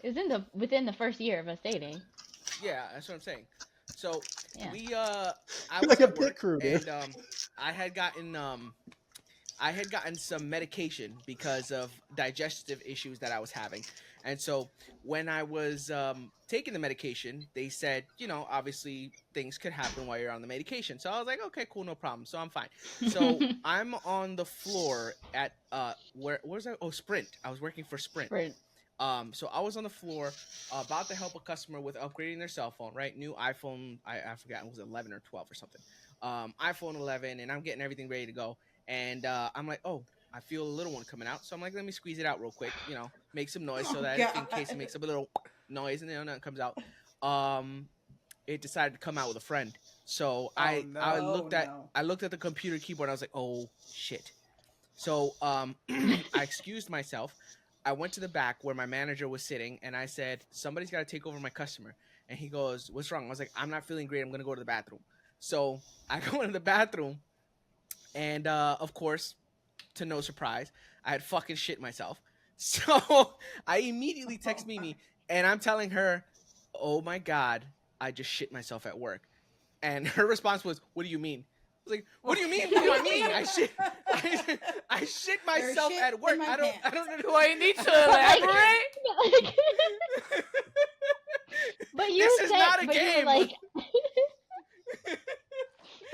It was within the first year of us dating. Yeah, that's what I'm saying. So Yeah. I was Like a at pit work, crew, dude. and I had gotten some medication because of digestive issues that I was having. And so when I was taking the medication, they said, obviously things could happen while you're on the medication. So I was like, okay, cool, no problem. So I'm fine. So I'm on the floor at where was I? Oh, Sprint. I was working for Sprint. So I was on the floor about to help a customer with upgrading their cell phone, right? New iPhone, I forgot, it was 11 or 12 or something. iPhone 11, and I'm getting everything ready to go. And I'm like, oh, I feel a little one coming out. So I'm like, let me squeeze it out real quick, make some noise so that if in case it makes a little noise and nothing comes out. It decided to come out with a friend. So I looked at the computer keyboard and I was like, oh shit. So I excused myself. I went to the back where my manager was sitting and I said, somebody's got to take over my customer. And he goes, what's wrong? I was like, I'm not feeling great. I'm going to go to the bathroom. So I go into the bathroom and of course, to no surprise, I had fucking shit myself. So I immediately text Mimi and I'm telling her, oh my God, I just shit myself at work. And her response was, what do you mean? I was like, what do you mean? What do I mean? I shit myself shit at work. in my I don't pants. know. Do I need to elaborate? But you This is said, not a but you were game. like, but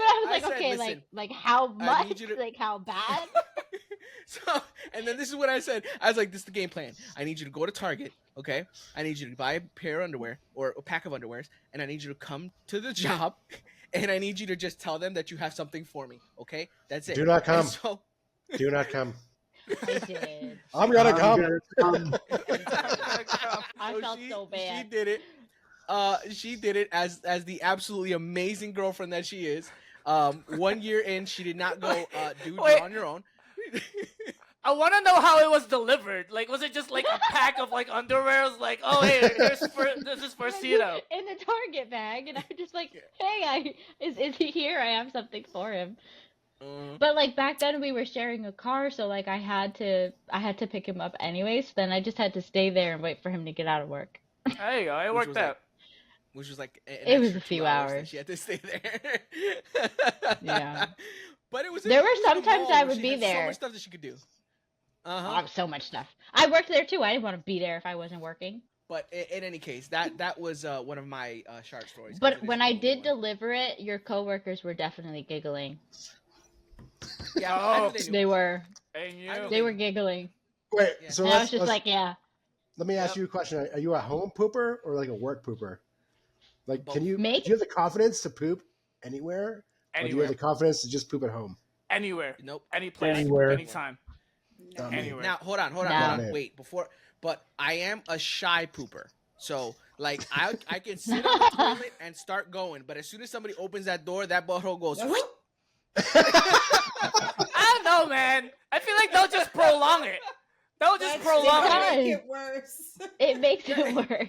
I was I like, said, okay, listen, like how I much, need you to- like how bad? So, and then this is what I said. I was like, this is the game plan. I need you to go to Target, okay? I need you to buy a pair of underwear or a pack of underwears, and I need you to come to the job and I need you to just tell them that you have something for me. Okay, that's it. Do not come. And so, Do not come. I did. I'm gonna come. I felt so bad. She did it. She did it as the absolutely amazing girlfriend that she is. 1 year in, she did not go, dude, you're on your own. I want to know how it was delivered. Like, was it just like a pack of like underwears? Like, oh, hey, this is for Cito. In the Target bag, and I'm just like, hey, is he here? I have something for him. But like back then we were sharing a car, so like I had to pick him up anyways. Then I just had to stay there and wait for him to get out of work. There you go. It worked out. Which was like it was a few hours. She had to stay there. Yeah. But it was. There were sometimes I would be there. So much stuff that she could do. So much stuff. I worked there too. I didn't want to be there if I wasn't working. But in any case, that was one of my shark stories. But when I did deliver it, your coworkers were definitely giggling. Yeah, they were. And They were giggling. Wait, Yeah. so And I was just like, yeah. let me ask you a question. Are you a home pooper or like a work pooper? Like, Both. do you Me? have the confidence to poop anywhere? Or do you have the confidence to just poop at home? Anywhere. Nope. Any place. Anywhere. Anytime. No. Anywhere. Now hold on. No. Wait, but I am a shy pooper. So like I can sit on the toilet and start going, but as soon as somebody opens that door, that butthole goes. I don't know, man. I feel like they'll just prolong it. They'll just prolong it. Make it worse. It makes it worse.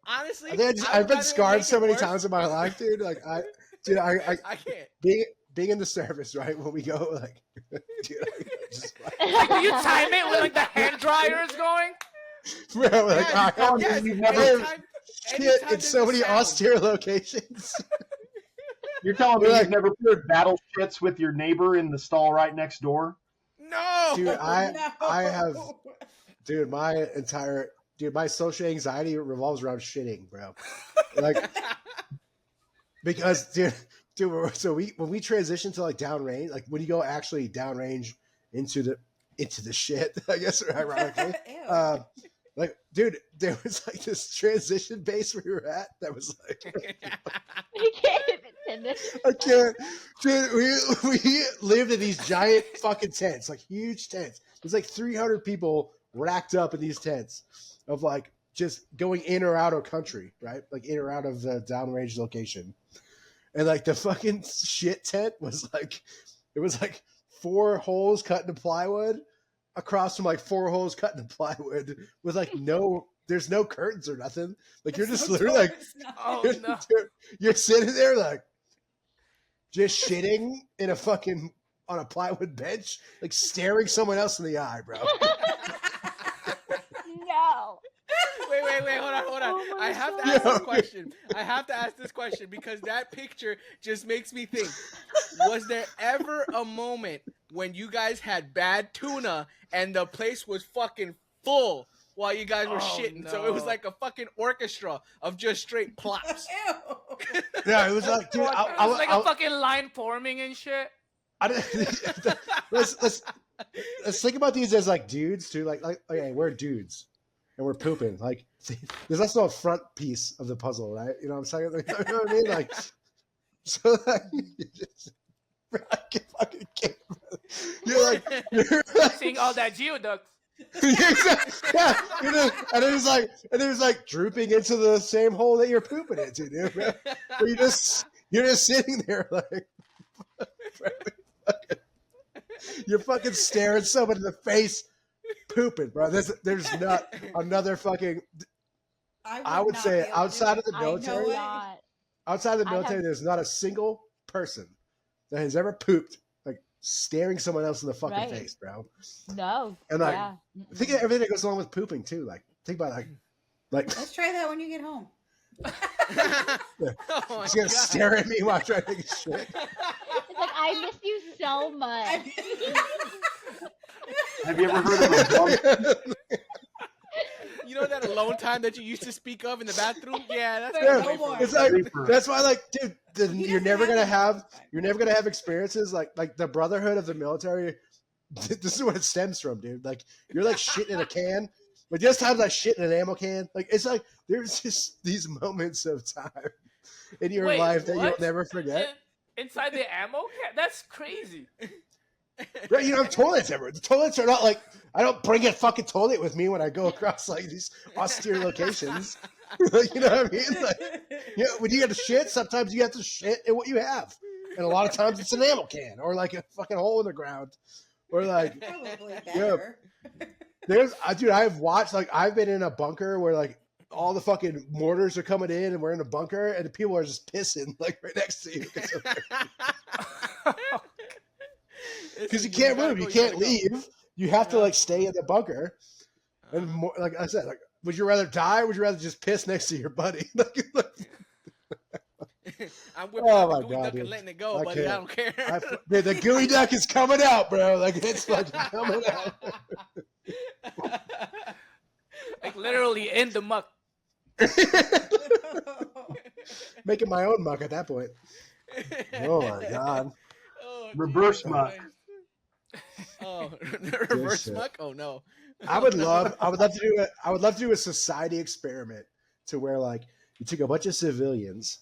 Honestly, I've been scarred so many times in my life, dude. Like I can't. being in the service, right? When we go, like, dude, Like, do you time it when like the hand dryer is going? bro, like, shit in so many austere locations. You're telling me Like- you've never put battle shits with your neighbor in the stall right next door? No, Dude, I have, No. dude, my social anxiety revolves around shitting, bro. Like, because, dude, so when we transition to like downrange, like when you go actually downrange into the shit, I guess, ironically, Ew. like, dude, there was like this transition base where we were at that was like, You can't even finish. I can't, dude. We lived in these giant fucking tents, like huge tents. There's like 300 people racked up in these tents of like just going in or out of country, right? Like in or out of the downrange location. And like the fucking shit tent was like, it was like 4 holes cut into plywood across from like 4 holes cut into plywood with like there's no curtains or nothing. Like you're just literally like, Oh no. you're sitting there like just shitting in a fucking on a plywood bench, like staring someone else in the eye, bro. No. Wait, hold on. Oh my I have to God. ask this question. I have to ask this question because that picture just makes me think. Was there ever a moment when you guys had bad tuna and the place was fucking full while you guys were shitting? So it was no. like a fucking orchestra of just straight plops. Ew. Yeah, it was like, dude, It was like a fucking line forming and shit. let's think about these as like dudes too. Like okay, we're dudes and we're pooping. Like there's also a front piece of the puzzle, right? You know what I'm saying? Like, you know what I mean? Like so like you just I can't fucking get you're like Seeing all that geoducks. yeah, you know, and it was like drooping into the same hole that you're pooping into, dude. Bro. But you're just sitting there like you're fucking staring someone in the face, pooping, bro. There's not another fucking. I would not say be able to outside do of the it. military, Not. outside of the I military, have- there's not a single person that has ever pooped like staring someone else in the fucking Right. face, bro. No. And like, Yeah. think of everything that goes along with pooping too. Like, think about like Let's try that when you get home. Oh my she's gonna God. stare at me while I try to take a shit. It's like I miss you so much. Have you ever heard of a bum? You know that alone time that you used to speak of in the bathroom? Yeah, that's Yeah, away no from more. me. It's like Reaper. that's why, like, dude, He you're doesn't never gonna have have experiences like the brotherhood of the military. This is what it stems from, dude. Like you're like shitting in a can, but just times like shit in an ammo can. Like it's like there's just these moments of time in your Wait, life that you'll what? never forget. Inside the ammo can? That's crazy. Right, you don't have toilets everywhere. The toilets are not like I don't bring a fucking toilet with me when I go across like these austere locations. You know what I mean? Like, when you get to shit, sometimes you have to shit in what you have, and a lot of times it's an ammo can or like a fucking hole in the ground, or like Probably better. dude, I've watched like I've been in a bunker where like all the fucking mortars are coming in and we're in a bunker and the people are just pissing like right next to you because you can't move, you can't leave, you have to like stay in the bunker. And more, like I said, like would you rather die or would you rather just piss next to your buddy? I'm whipping Oh out my the gooey God, duck dude. and letting it go, I buddy. I can't. don't care. Dude, the gooey duck is coming out, bro. Like it's fucking coming out. Like literally in the muck. Making my own muck at that point. Oh my God. Oh, Reverse Jesus muck. Christ. Oh, reverse shit. muck? Oh no. I would love to do a society experiment to where like you took a bunch of civilians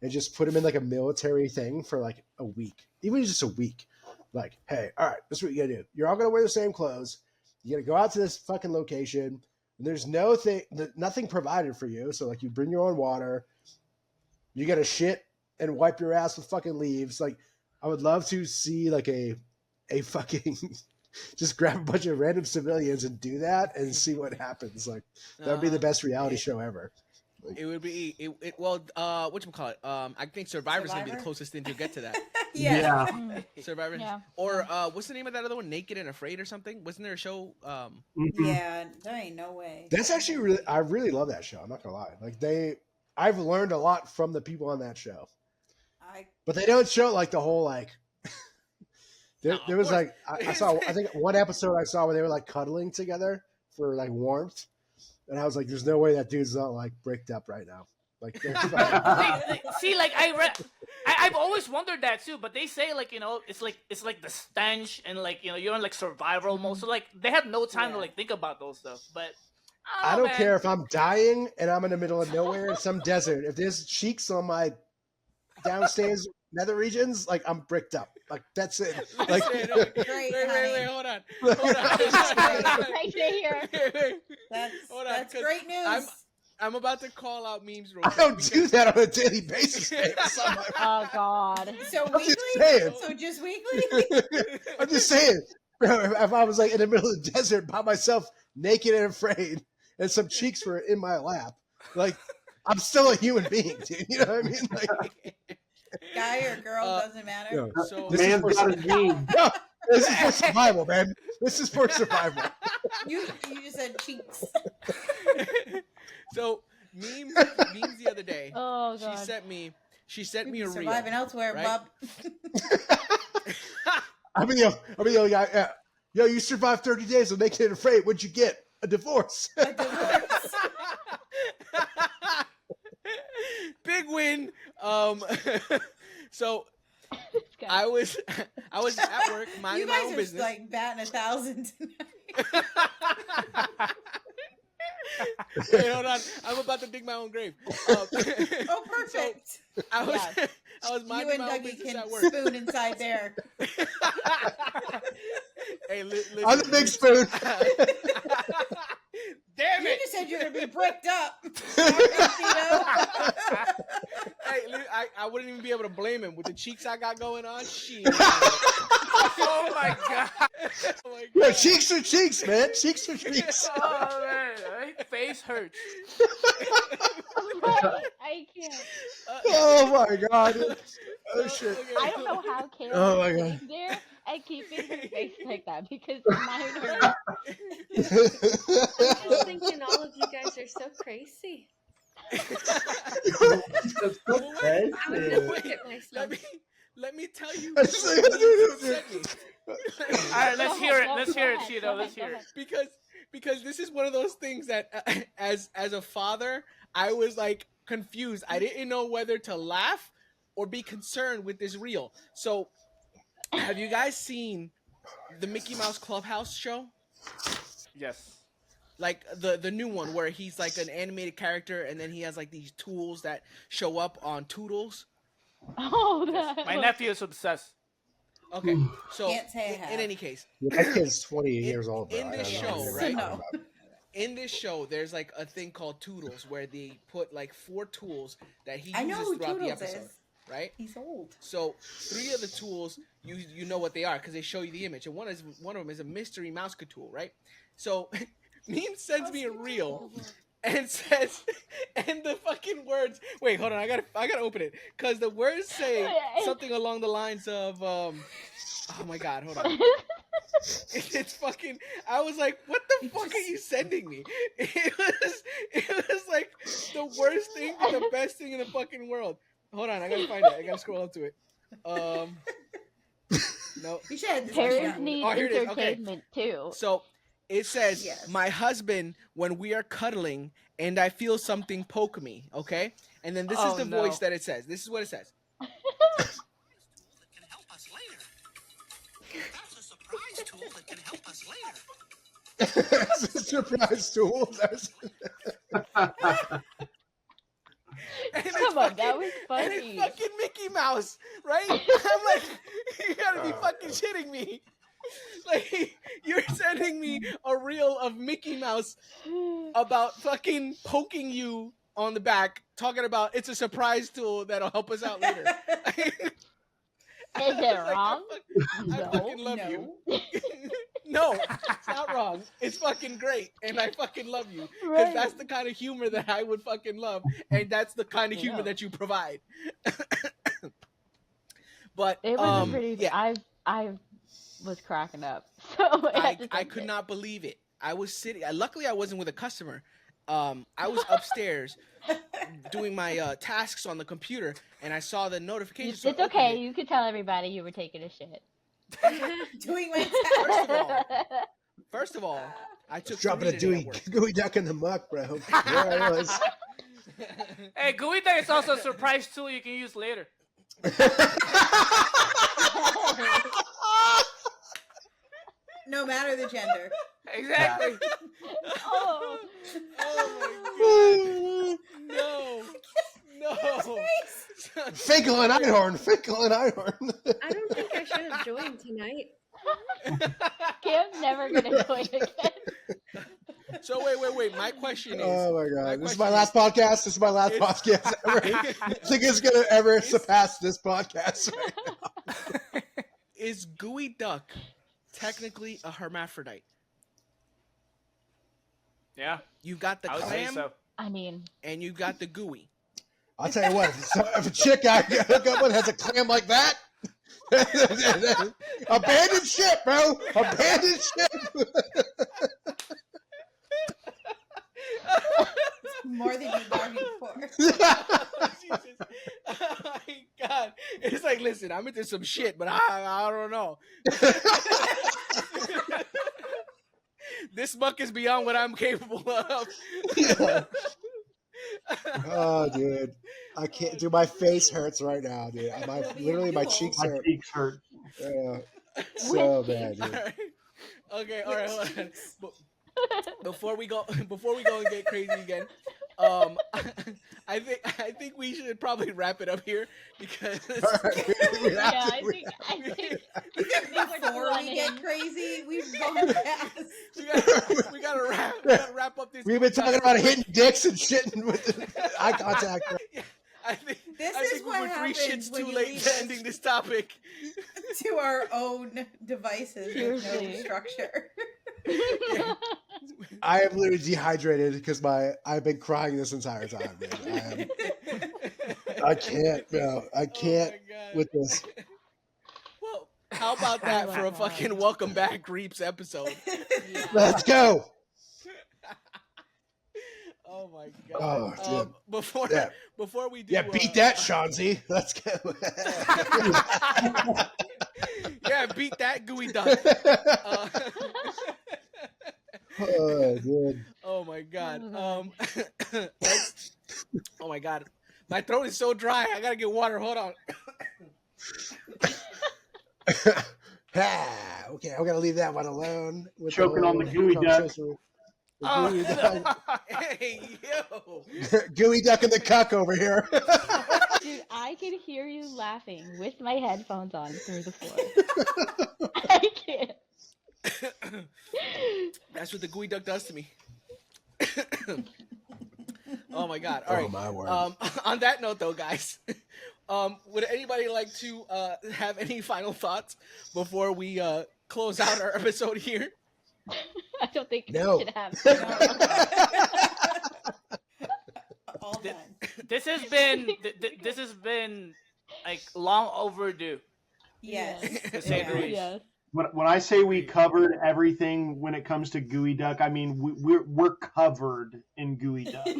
and just put them in like a military thing for like a week, even just a week. Like, hey, all right, this is what you gotta do. You're all gonna wear the same clothes. You gotta go out to this fucking location. And there's nothing provided for you. So like, you bring your own water. You gotta shit and wipe your ass with fucking leaves. Like, I would love to see like a fucking just grab a bunch of random civilians and do that and see what happens. Like, that would be the best reality show ever. It would be whatchamacallit? I think Survivor's gonna be the Survivor? closest thing to get to that. Yeah. Survivor. Yeah. Or what's the name of that other one? Naked and Afraid or something? Wasn't there a show? Yeah, there ain't no way. That's actually I really love that show. I'm not gonna lie. Like I've learned a lot from the people on that show, but they don't show like the whole like. There was like I think one episode I saw where they were like cuddling together for like warmth, and I was like, "There's no way that dude's not like bricked up right now." Like, See, like I've always wondered that too. But they say like it's like the stench and like you're in like survival mode, so like they have no time to like think about those stuff. But I don't care if I'm dying and I'm in the middle of nowhere in some desert. If there's cheeks on my downstairs nether regions, like I'm bricked up. Like that's it. Like Wait, hold on. Right here. That's great news. I'm about to call out memes real I quick. don't do that on a daily basis. Man. It's not my- Oh God. So I'm just weekly? saying. So just weekly? I'm just saying. If I was like in the middle of the desert by myself, naked and afraid, and some cheeks were in my lap, like I'm still a human being, dude. You know what I mean? Like, Guy or girl, doesn't matter. you know, So this is Man's for got his needs. no, this is for survival, man. This is for survival. You just said cheeks. So memes the other day. Oh God. She sent me a reel. Surviving elsewhere, right? bub. I mean, yo, you survived 30 days of naked and afraid. What'd you get? A divorce. A divorce. Big win. So This guy. I was at work minding You my guys own are business. like batting 1,000 tonight. Wait, hold on. I'm about to dig my own grave. Oh, perfect. I was Yes. I was You minding and my own Dougie business can at work. spoon inside there. Hey, listen. I'm the big spoon. Damn You it! just said you're gonna be bricked up. Hey, I wouldn't even be able to blame him with the cheeks I got going on. Shit. Oh my God. Oh my Yeah, God. cheeks are cheeks, man. Cheeks are cheeks. Oh man, my face hurts. I can't. Oh my god. Oh shit. Okay. I don't know how Kayla Oh my was God. sitting there and keeping her face like that because mine hurt. I'm just thinking all of you guys are so crazy. Well, wait, I would just wait, look at myself. let me tell you. I just- what you sent me. All right, let's Go hear ahead, it. go- Let's go hear it, ahead, Cheeto. go Let's ahead, hear go it. ahead. Because this is one of those things that as a father I was like confused. I didn't know whether to laugh or be concerned with this reel. So have you guys seen the Mickey Mouse Clubhouse show? Yes. Like the new one where he's like an animated character and then he has like these tools that show up on Toodles. Oh, that. My nephew is obsessed. Okay, so Can't say I in have. any case, My kid's 20 years old. Bro. in I this don't know show, what right? you're talking about. in this show, there's like a thing called Toodles where they put like 4 tools that he I know uses who throughout the Toodles episode, is. right? He's old. So 3 of the tools you know what they are because they show you the image, and one of them is a mystery mouse tool, right? So Meme sends me a reel and says, and the fucking words. Wait, hold on, I gotta open it because the words say something along the lines of oh my god, hold on. It's fucking. I was like, "What the fuck are you sending me?" It was like the worst thing, but the best thing in the fucking world. Hold on, I gotta find it. I gotta scroll up to it. No. You should have this Parents one. need Oh, here it is. Okay. entertainment too. So it says, Yes. "My husband, when we are cuddling, and I feel something poke me." Okay, and then this is the voice that it says. This is what it says. It's a surprise tool. And it's Come on, that fucking- was And funny. it's fucking Mickey Mouse, right? I'm like, you gotta be fucking shitting me. Like, you're sending me a reel of Mickey Mouse about fucking poking you on the back, talking about it's a surprise tool that'll help us out later. Is it wrong? I fucking love you. No, it's not wrong. It's fucking great, and I fucking love you because Right. that's the kind of humor that I would fucking love, and that's the kind of humor Yeah. that you provide. But It was a pretty. yeah, I was cracking up. So I could not believe it. I was sitting. Luckily, I wasn't with a customer. I was upstairs doing my tasks on the computer, and I saw the notification. It's so I opened okay. it. You could tell everybody you were taking a shit. Doing my First of all, I took Dropping a Serena to that work. gooey duck in the muck, bro. There I was. Hey, Guida is also a surprise tool you can use later. No matter the gender. Exactly. Oh. Oh my god! No. Finkel and Einhorn. Finkel and Einhorn. I don't think I should have joined tonight. Kim's never gonna join again. So wait. My question is. Oh my god! This is my question last podcast. This is my last It's- podcast ever. I think it's gonna ever surpass this podcast. Is Gooey Duck technically a hermaphrodite? Yeah, You've got the I would say clam so. I mean, and you've got the gooey. I'll tell you what. If a chick I hook up with has a clam like that, abandoned ship, bro. Abandoned ship. More than you bargained for. Oh, Jesus. Oh my god! It's like, listen, I'm into some shit, but I don't know. This muck is beyond what I'm capable of. Oh, dude, I can't. Dude, my face hurts right now, dude. Literally, my cheeks My hurt. cheeks hurt. So bad, dude. All right. Okay, all right, hold on. Before we go and get crazy again, I think we should probably wrap it up here because yeah, I think Before we get crazy, we've gone past. we gotta wrap up this. We've been talking about hitting dicks and shitting with eye contact. Yeah, I think This I is think what we were 3 happens shits when too you late leave to us ending this topic. to our own devices with no Seriously. structure. Yeah. I am literally dehydrated because I've been crying this entire time. Man. I can't, no, I can't Oh my God. with this. Well, how about that for a fucking welcome back Reaps episode? Let's go. Oh my god! Oh, dude. Before we do, Yeah, beat that, Shanzi. Let's go. Yeah, beat that gooey duck. Oh, dude. Oh my god. Oh my god. My throat is so dry. I gotta get water. Hold on. Okay, I'm gonna leave that one alone. With Choking on the gooey duck. conversation. The gooey duck. Hey yo. Gooey duck and the cuck over here. Dude, I can hear you laughing with my headphones on through the floor. I can't. That's what the gooey duck does to me. Oh my god! All Oh, right. my word. On that note, though, guys, would anybody like to have any final thoughts before we close out our episode here? I don't think No. we should have. All done. This has been this has been like long overdue. Yes. To say the least. Yes. When I say we covered everything when it comes to gooey duck, I mean we're covered in gooey duck. Ew.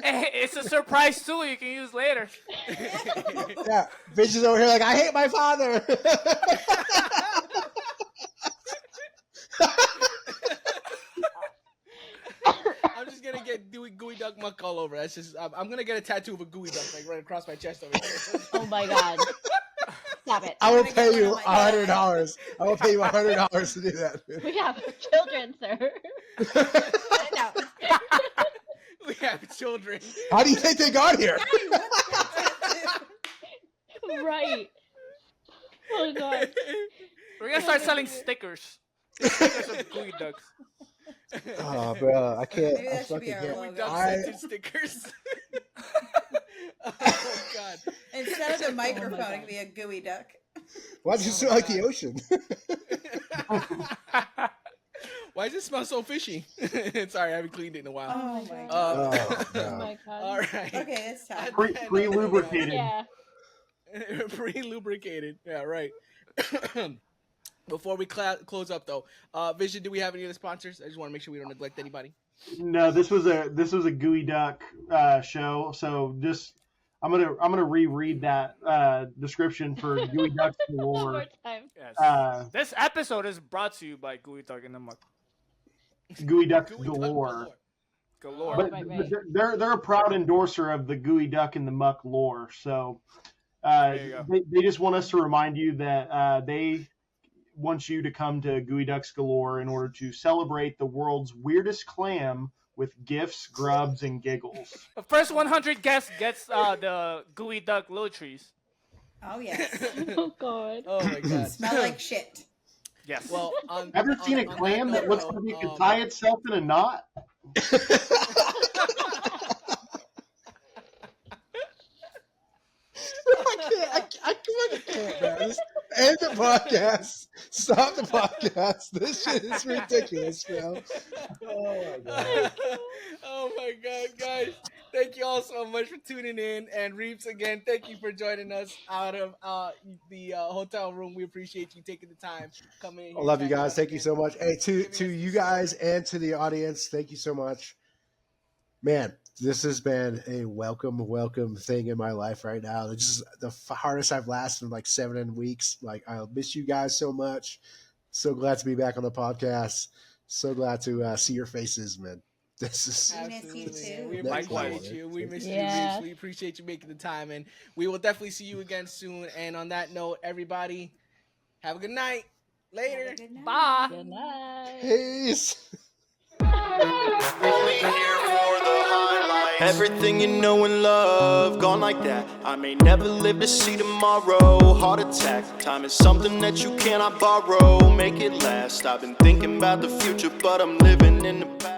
Hey, it's a surprise tool you can use later. Yeah, Fish is over here like, I hate my father. I'm just gonna get gooey duck muck all over. That's just. I'm gonna get a tattoo of a gooey duck like right across my chest over here. Oh my god. Stop it. I will gonna pay get you one of my $100. I will pay you $100 to do that. We have children, sir. No. We have children. How do you think they got here? Right. Oh god. We're gonna start selling stickers. Stickers of gooey ducks. Oh, bro, I can't. Maybe I that should fucking be our can't. Gooey logo. duck I- scented stickers. Oh god. Instead of the microphone, God. it could be a gooey duck. Why does it smell like the ocean? Why does it smell so fishy? Sorry, I haven't cleaned it in a while. Oh my god. Oh, Oh no. my god. All right. Okay, it's time. Pre-lubricated. Yeah. Pre-lubricated. Yeah, right. Before we close up, though, Vision, do we have any other sponsors? I just want to make sure we don't neglect anybody. No, this was a gooey duck show. So just I'm gonna reread that description for gooey ducks One more galore. time. Yes. This episode is brought to you by Gooey Duck in the Muck. Gooey ducks Gooey duck galore. Galore. But Right. they're a proud endorser of the gooey duck in the muck lore. So There you go. they just want us to remind you that they want you to come to Gooey Ducks Galore in order to celebrate the world's weirdest clam with gifts, grubs, and giggles. The first 100 guests gets the Gooey Duck little trees. Oh yes. Oh god. Oh my god. Smell like shit. Yes. Well, on, Ever seen a on clam that looks note, like it could tie itself in a knot? I can't, man. Just end the podcast. Stop the podcast. This shit is ridiculous, bro. Oh my god. Oh my god, guys. Thank you all so much for tuning in. And Reaps, again, thank you for joining us out of the hotel room. We appreciate you taking the time coming in. I love you guys. Thank you so much. Hey, to you guys and to the audience, thank you so much. Man, this has been a welcome thing in my life right now. This is the hardest I've lasted in like 7 weeks. Like, I miss you guys so much. So glad to be back on the podcast. So glad to see your faces, man. This is We miss you too. We Next appreciate level. you. We miss Yeah. you, Reaps. We appreciate you making the time, and we will definitely see you again soon. And on that note, everybody, have a good night. Later. Have a good night. Bye. Good night. peace. Only here for the highlights. Everything you know and love, gone like that. I may never live to see tomorrow. Heart attack, time is something that you cannot borrow. Make it last. I've been thinking about the future, but I'm living in the past.